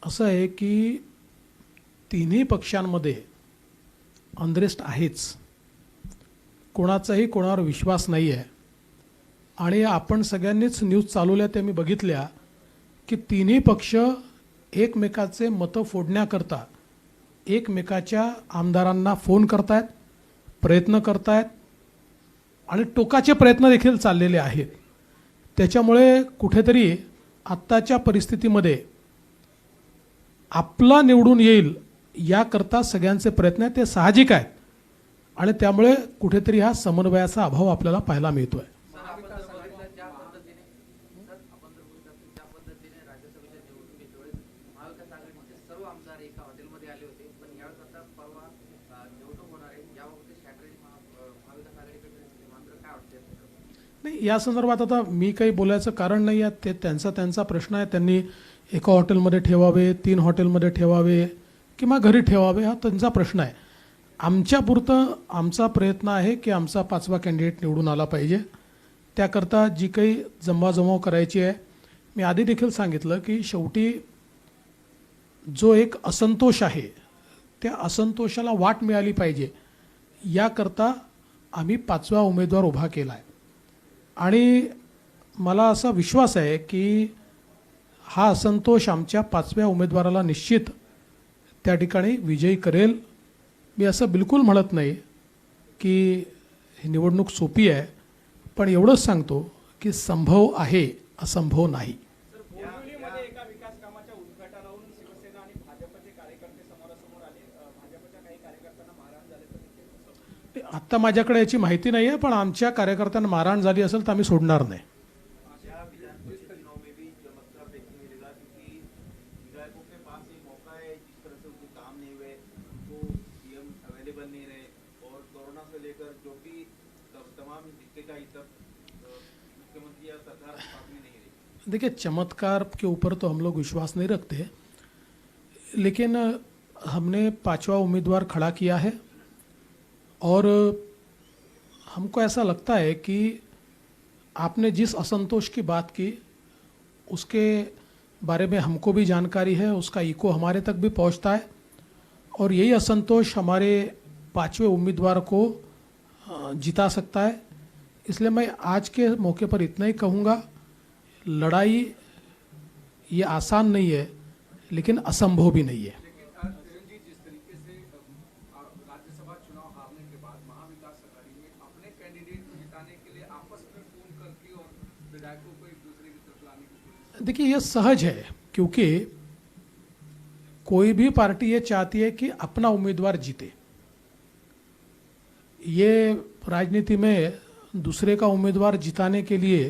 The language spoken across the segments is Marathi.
असं आहे की तिन्ही पक्षांमध्ये अनरेस्ट आहेच. कोणाचाही कोणावर विश्वास नाही आहे. आणि आपण सगळ्यांनीच न्यूज चालवल्या त्या मी बघितल्या की तिन्ही पक्ष एकमेकाचे मतं फोडण्याकरता एकमेकाच्या आमदारांना फोन करतायत, प्रयत्न करतायत आणि टोकाचे प्रयत्न देखील चाललेले आहेत. त्याच्यामुळे कुठेतरी आत्ताच्या परिस्थितीमध्ये आपला निवडून येईल याकरता सगळ्यांचे प्रयत्न आहेत, ते साहजिक आहेत. आणि त्यामुळे कुठेतरी हा समन्वयाचा अभाव आपल्याला पाहायला मिळतोय. नाही, या संदर्भात आता मी काही बोलायचं कारण नाही आहे. ते त्यांचा प्रश्न आहे. त्यांनी एका हॉटेलमध्ये ठेवावे, 3 हॉटेलमध्ये ठेवावे किंवा घरी ठेवावे, हा त्यांचा प्रश्न आहे. आमच्यापुरतं आमचा प्रयत्न आहे की आमचा 5वा कॅन्डिडेट निवडून आला पाहिजे. त्याकरता जी काही जमवाजमव करायची आहे, मी आधी देखील सांगितलं की शेवटी जो एक असंतोष आहे त्या असंतोषाला वाट मिळाली पाहिजे याकरता आम्ही 5वा उमेदवार उभा केला आहे. आणि मला असा विश्वास आहे की हा असंतोष आमच्या 5व्या उमेदवाराला निश्चित त्या ठिकाणी विजयी करेल. मी असं बिलकुल म्हणत नाही की ही निवडणूक सोपी आहे, पण एवढंच सांगतो की संभव आहे, असंभव नाही. एका विकास कामाच्या उद्घाटनावरून शिवसेना आणि भाजपचे कार्यकर्ते समोरासमोर आले. भाजपच्या काही कार्यकर्त्यांना मारहाण झाले. आत्ता माझ्याकडे याची माहिती नाही आहे, पण आमच्या कार्यकर्त्यांना मारहाण झाली असेल तर आम्ही सोडणार नाही. देखिए, चमत्कार के ऊपर तो हम लोग विश्वास नहीं रखते, लेकिन हमने 5वां उम्मीदवार खड़ा किया है और हमको ऐसा लगता है कि आपने जिस असंतोष की बात की उसके बारे में हमको भी जानकारी है, उसका इको हमारे तक भी पहुंचता है और यही असंतोष हमारे 5वें उम्मीदवार को जिता सकता है. इसलिए मैं आज के मौके पर इतना ही कहूँगा, लड़ाई ये आसान नहीं है लेकिन असंभव भी नहीं है. जिस तरीके से राज्यसभा चुनाव हारने के बाद महाविकास आघाड़ी में अपने कैंडिडेट को जिताने के लिए आपस में फोन करके और विधायकों को एक दूसरे की तरफ लाने की कोशिश. देखिए, ये सहज है क्योंकि कोई भी पार्टी ये चाहती है कि अपना उम्मीदवार जीते. ये राजनीति में दूसरे का उम्मीदवार जिताने के लिए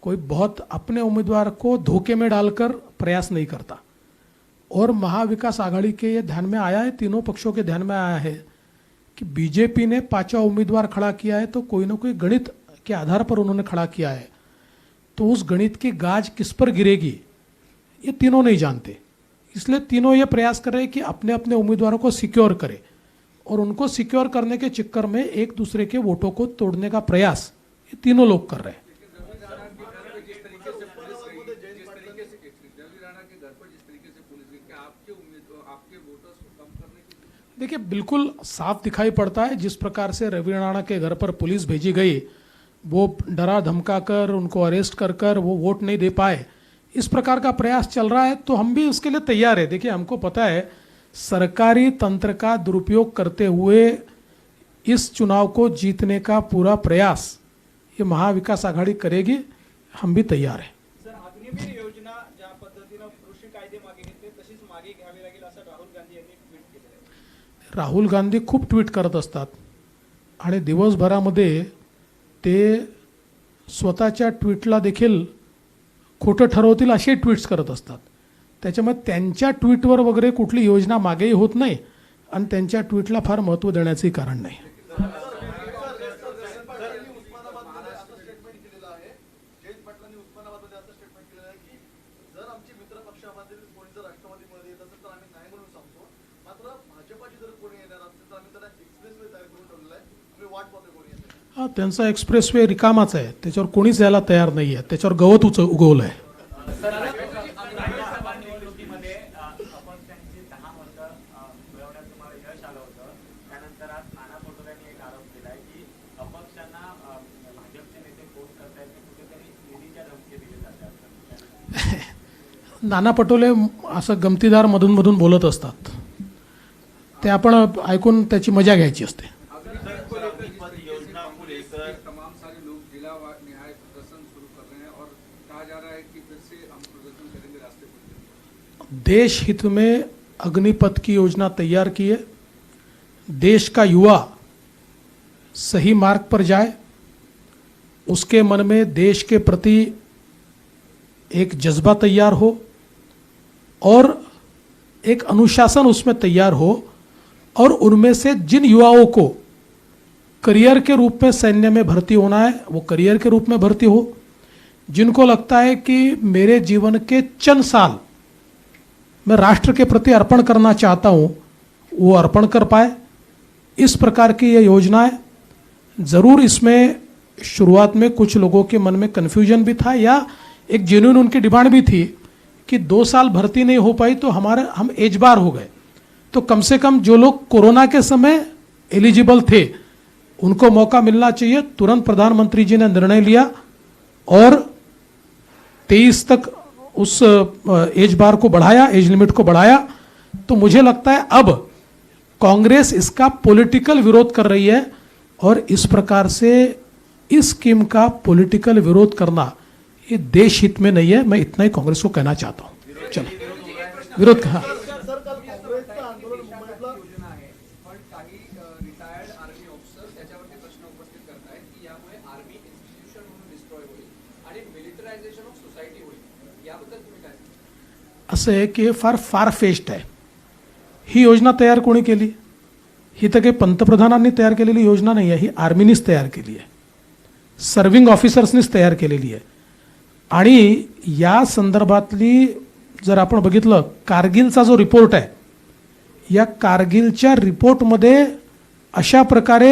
कोई बहुत अपने उम्मीदवार को धोखे में डालकर प्रयास नहीं करता. और महाविकास आघाड़ी के ये ध्यान में आया है, तीनों पक्षों के ध्यान में आया है कि बीजेपी ने 5वां उम्मीदवार खड़ा किया है तो कोई ना कोई गणित के आधार पर उन्होंने खड़ा किया है. तो उस गणित की गाज किस पर गिरेगी ये तीनों नहीं जानते. इसलिए तीनों ये प्रयास कर रहे हैं कि अपने अपने उम्मीदवारों को सिक्योर करें और उनको सिक्योर करने के चक्कर में एक दूसरे के वोटों को तोड़ने का प्रयास ये तीनों लोग कर रहे हैं. देखिए, बिल्कुल साफ दिखाई पड़ता है जिस प्रकार से रवि राणा के घर पर पुलिस भेजी गई, वो डरा धमका कर उनको अरेस्ट कर कर वो वोट नहीं दे पाए, इस प्रकार का प्रयास चल रहा है. तो हम भी उसके लिए तैयार है. देखिए, हमको पता है सरकारी तंत्र का दुरुपयोग करते हुए इस चुनाव को जीतने का पूरा प्रयास ये महाविकास आघाड़ी करेगी. हम भी तैयार है. सर, अग्निवीर योजना ज्या पद्धतीने कृषी कायदे मागे घेतले तशीच मागे घ्यावी लागेल असं राहुल गांधी यांनी ट्विट केलं. राहुल गांधी खूप ट्विट करत असतात आणि दिवसभरामध्ये ते स्वतःच्या ट्विटला देखील खोटं ठरवतील असे ट्विट्स करत असतात. त्याच्यामुळे त्यांच्या ट्विटवर वगैरे कुठली योजना मागेही होत नाही आणि त्यांच्या ट्विटला फार महत्त्व देण्याचंही कारण नाही. हा, त्यांचा एक्सप्रेसवे रिकामाच आहे, त्याच्यावर कोणीच यायला तयार नाही आहे, त्याच्यावर गवत उगवलं आहे. निवडणुकीमध्ये नाना पटोले असं गमतीदार मधून मधून बोलत असतात, ते आपण ऐकून त्याची मजा घ्यायची असते. तमाम सारे लोग जिला निहाय प्रदर्शन शुरू कर रहे हैं और कहा जा रहा है कि फिर से हम प्रदर्शन करेंगे रास्ते पर. देश हित में अग्निपथ की योजना तैयार की है. देश का युवा सही मार्ग पर जाए, उसके मन में देश के प्रति एक जज्बा तैयार हो और एक अनुशासन उसमें तैयार हो, और उनमें से जिन युवाओं को करियर के रूप में सैन्य में भर्ती होना है वो करियर के रूप में भर्ती हो. जिनको लगता है कि मेरे जीवन के चंद साल मैं राष्ट्र के प्रति अर्पण करना चाहता हूं, वो अर्पण कर पाए. इस प्रकार की ये योजना है. ज़रूर इसमें शुरुआत में कुछ लोगों के मन में कन्फ्यूजन भी था, या एक जेन्युइन उनकी डिमांड भी थी कि 2 साल भर्ती नहीं हो पाई तो हम एज बार हो गए, तो कम से कम जो लोग कोरोना के समय एलिजिबल थे उनको मौका मिलना चाहिए. तुरंत प्रधानमंत्री जी ने निर्णय लिया और 23 तक उस एज बार को बढ़ाया, एज लिमिट को बढ़ाया. तो मुझे लगता है अब कांग्रेस इसका पॉलिटिकल विरोध कर रही है, और इस प्रकार से इस स्कीम का पॉलिटिकल विरोध करना ये देश हित में नहीं है. मैं इतना ही कांग्रेस को कहना चाहता हूं. चलो विरोध कहा. योजना आहे पण काही रिटायर्ड आर्मी ऑफिसर त्याच्यावरती प्रश्न उपस्थित करतायत की यामुळे आर्मी इन्स्टिट्यूशन म्हणून डिस्ट्रॉय होईल आणि मिलिटरायझेशन ऑफ सोसायटी होईल. याबद्दल तुम्ही काय सांगाल? असं आहे की हे फार फार फेस्ट आहे. ही योजना तयार कोणी केली? ही तर काही पंतप्रधानांनी तयार केलेली योजना नाही आहे, ही आर्मीनीच तयार केली आहे, सर्विंग ऑफिसर्सनीच तयार केलेली आहे. आणि या संदर्भातली जर आपण बघितलं कारगिलचा जो रिपोर्ट आहे, या कारगिलच्या रिपोर्टमध्ये अशा प्रकारे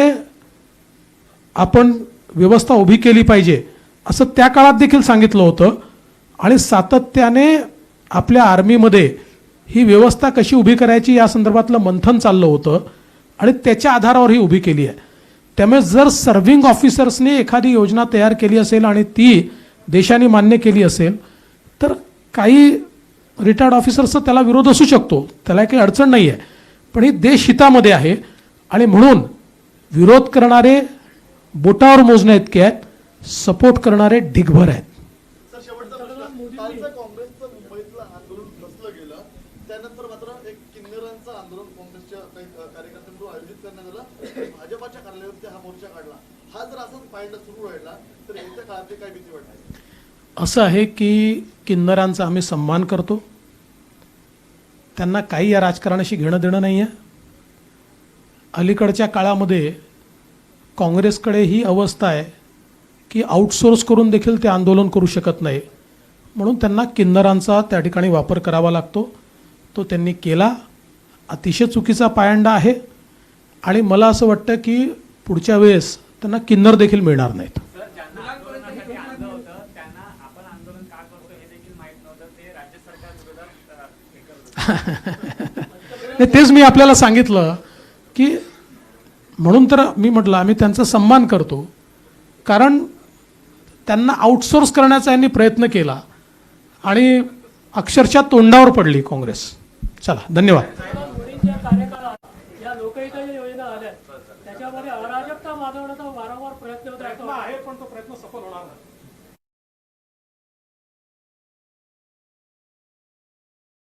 आपण व्यवस्था उभी केली पाहिजे असं त्या काळात देखील सांगितलं होतं. आणि सातत्याने आपल्या आर्मीमध्ये ही व्यवस्था कशी उभी करायची या संदर्भातलं मंथन चाललं होतं आणि त्याच्या आधारावर ही उभी केली आहे. त्यामुळे जर सर्व्हिंग ऑफिसर्सने एखादी योजना तयार केली असेल आणि ती देशाने मान्य केली असेल तर काही रिटायर्ड ऑफिसर्सचा त्याला विरोध असू शकतो, त्याला काही अडचण नाही आहे. पण ही देशहितामध्ये आहे आणि म्हणून विरोध करणारे बोटावर मोजण्या इतके आहेत, सपोर्ट करणारे ढिगभर आहेत. सर, शेवटचा प्रश्न. कालचं काँग्रेसचं मुंबईतलं आंदोलन नसलं गेलं, त्यानंतर मात्र एक किन्नरांचं आंदोलन काँग्रेसच्या काही कार्यकर्त्यांकडून आयोजित करण्यात आलं. भाजपाच्या कार्यालयावरती हा मोर्चा काढला. हा जर असंच पाहायला सुरू राहिला तर येत्या काळात काय भीती वाटते? असं आहे की किन्नरांचा आम्ही सन्मान करतो, त्यांना काही या राजकारणाशी घेणं देणं नाही आहे. अलीकडच्या काळामध्ये काँग्रेसकडे ही अवस्था आहे की आउटसोर्स करून देखील ते आंदोलन करू शकत नाही, म्हणून त्यांना किन्नरांचा त्या ठिकाणी वापर करावा लागतो. तो त्यांनी केला, अतिशय चुकीचा पायंडा आहे. आणि मला असं वाटतं की पुढच्या वेळेस त्यांना किन्नर देखील मिळणार नाहीत. तेच मी आपल्याला सांगितलं की म्हणून तर मी म्हटलं आम्ही त्यांचा सन्मान करतो, कारण त्यांना आउटसोर्स करण्याचा यांनी प्रयत्न केला आणि अक्षरशः तोंडावर पडली काँग्रेस. चला, धन्यवाद. मोदींच्या कार्यकाळात या लोकहिताच्या योजना आल्या, त्याच्यामध्ये अराजकता माजवण्याचा वारंवार प्रयत्न होत आहे, पण तो प्रयत्न सफल होणार नाही.